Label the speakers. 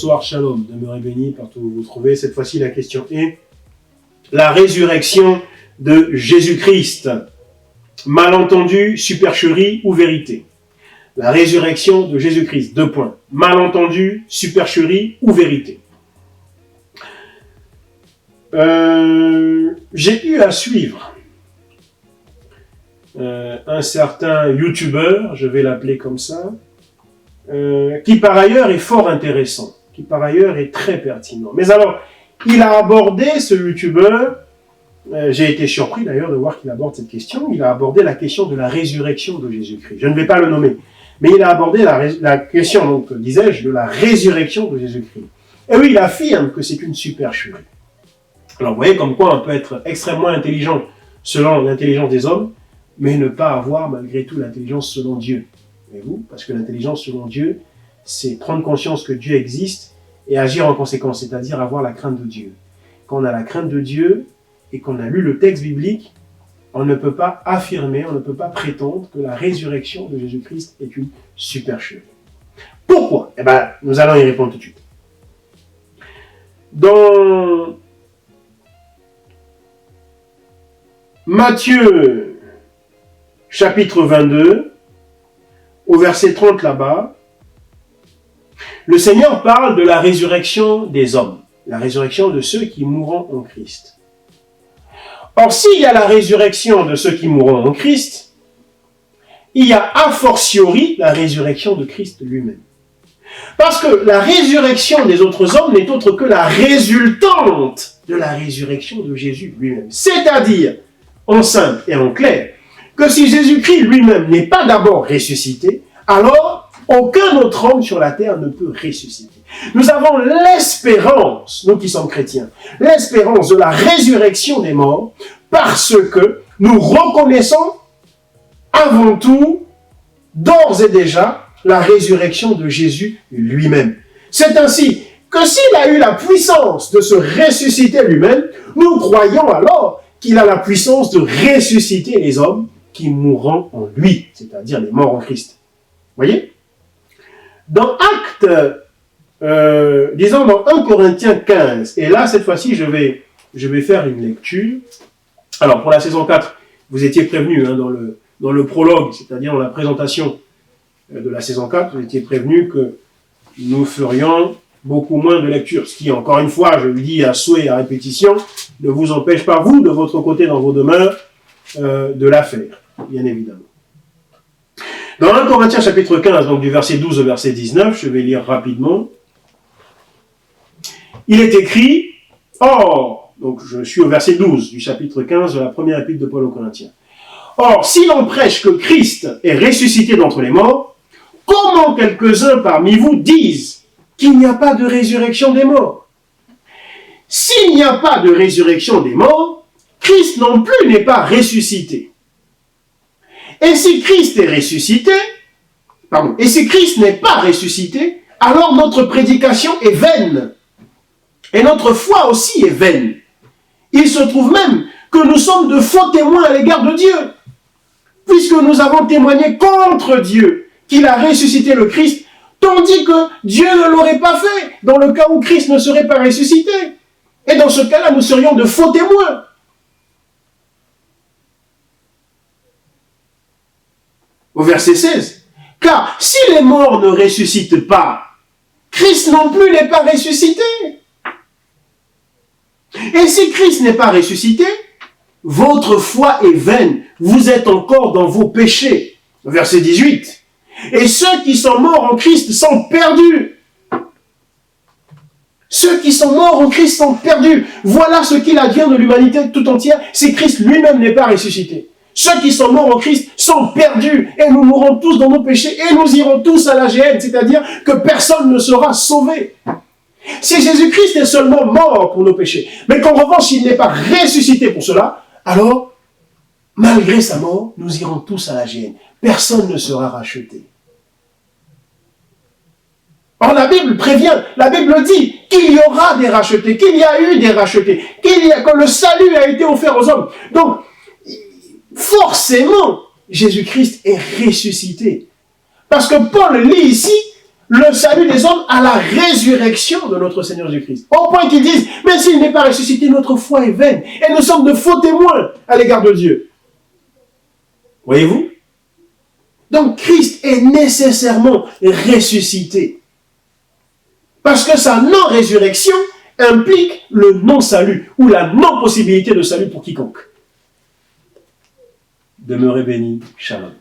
Speaker 1: Bonsoir, shalom, demeurez bénis partout où vous vous trouvez. Cette fois-ci, la question est la résurrection de Jésus-Christ. Malentendu, supercherie ou vérité? La résurrection de Jésus-Christ, 2 points. Malentendu, supercherie ou vérité? J'ai eu à suivre un certain youtubeur, je vais l'appeler comme ça, qui par ailleurs est fort intéressant, qui par ailleurs est très pertinent. Mais alors, il a abordé, ce youtubeur, j'ai été surpris d'ailleurs de voir qu'il aborde cette question, il a abordé la question de la résurrection de Jésus-Christ. Je ne vais pas le nommer, mais il a abordé la question, donc, disais-je, de la résurrection de Jésus-Christ. Et oui, il affirme que c'est une supercherie. Alors, vous voyez comme quoi on peut être extrêmement intelligent selon l'intelligence des hommes, mais ne pas avoir malgré tout l'intelligence selon Dieu. Voyez-vous? Parce que l'intelligence selon Dieu, c'est prendre conscience que Dieu existe et agir en conséquence, c'est-à-dire avoir la crainte de Dieu. Quand on a la crainte de Dieu et qu'on a lu le texte biblique, on ne peut pas affirmer, on ne peut pas prétendre que la résurrection de Jésus-Christ est une supercherie. Pourquoi? Eh bien, nous allons y répondre tout de suite. Dans Matthieu, chapitre 22, au verset 30 là-bas, le Seigneur parle de la résurrection des hommes, la résurrection de ceux qui mourront en Christ. Or, s'il y a la résurrection de ceux qui mourront en Christ, il y a a fortiori la résurrection de Christ lui-même. Parce que la résurrection des autres hommes n'est autre que la résultante de la résurrection de Jésus lui-même. C'est-à-dire, en simple et en clair, que si Jésus-Christ lui-même n'est pas d'abord ressuscité, alors aucun autre homme sur la terre ne peut ressusciter. Nous avons l'espérance, nous qui sommes chrétiens, l'espérance de la résurrection des morts, parce que nous reconnaissons avant tout, d'ores et déjà, la résurrection de Jésus lui-même. C'est ainsi que s'il a eu la puissance de se ressusciter lui-même, nous croyons alors qu'il a la puissance de ressusciter les hommes qui mourront en lui, c'est-à-dire les morts en Christ. Voyez? Dans Actes, disons dans 1 Corinthiens 15, et là, cette fois-ci, je vais faire une lecture. Alors, pour la saison 4, vous étiez prévenus dans le prologue, c'est-à-dire dans la présentation de la saison 4, vous étiez prévenus que nous ferions beaucoup moins de lecture, ce qui, encore une fois, je le dis à souhait et à répétition, ne vous empêche pas, vous, de votre côté, dans vos demeures, de la faire, bien évidemment. Dans 1 Corinthiens chapitre 15, donc du verset 12 au verset 19, je vais lire rapidement. Il est écrit, or, donc je suis au verset 12 du chapitre 15 de la première épître de Paul aux Corinthiens. Or, si l'on prêche que Christ est ressuscité d'entre les morts, comment quelques-uns parmi vous disent qu'il n'y a pas de résurrection des morts? S'il n'y a pas de résurrection des morts, Christ non plus n'est pas ressuscité. Et si Christ est ressuscité, et si Christ n'est pas ressuscité, alors notre prédication est vaine. Et notre foi aussi est vaine. Il se trouve même que nous sommes de faux témoins à l'égard de Dieu, puisque nous avons témoigné contre Dieu qu'il a ressuscité le Christ, tandis que Dieu ne l'aurait pas fait, dans le cas où Christ ne serait pas ressuscité. Et dans ce cas-là, nous serions de faux témoins. Au verset 16. Car si les morts ne ressuscitent pas, Christ non plus n'est pas ressuscité. Et si Christ n'est pas ressuscité, votre foi est vaine. Vous êtes encore dans vos péchés. Verset 18. Et ceux qui sont morts en Christ sont perdus. Ceux qui sont morts en Christ sont perdus. Voilà ce qu'il advient de l'humanité tout entière si Christ lui-même n'est pas ressuscité. Ceux qui sont morts en Christ sont perdus et nous mourrons tous dans nos péchés et nous irons tous à la géhenne, c'est-à-dire que personne ne sera sauvé. Si Jésus-Christ est seulement mort pour nos péchés, mais qu'en revanche il n'est pas ressuscité pour cela, alors, malgré sa mort, nous irons tous à la géhenne. Personne ne sera racheté. Or, la Bible prévient, la Bible dit qu'il y aura des rachetés, qu'il y a eu des rachetés, que le salut a été offert aux hommes. Donc, forcément, Jésus-Christ est ressuscité. Parce que Paul lit ici le salut des hommes à la résurrection de notre Seigneur Jésus-Christ. Au point qu'ils disent, mais s'il n'est pas ressuscité, notre foi est vaine. Et nous sommes de faux témoins à l'égard de Dieu. Voyez-vous? Donc Christ est nécessairement ressuscité. Parce que sa non-résurrection implique le non-salut ou la non-possibilité de salut pour quiconque. Demeurez bénis. Shalom.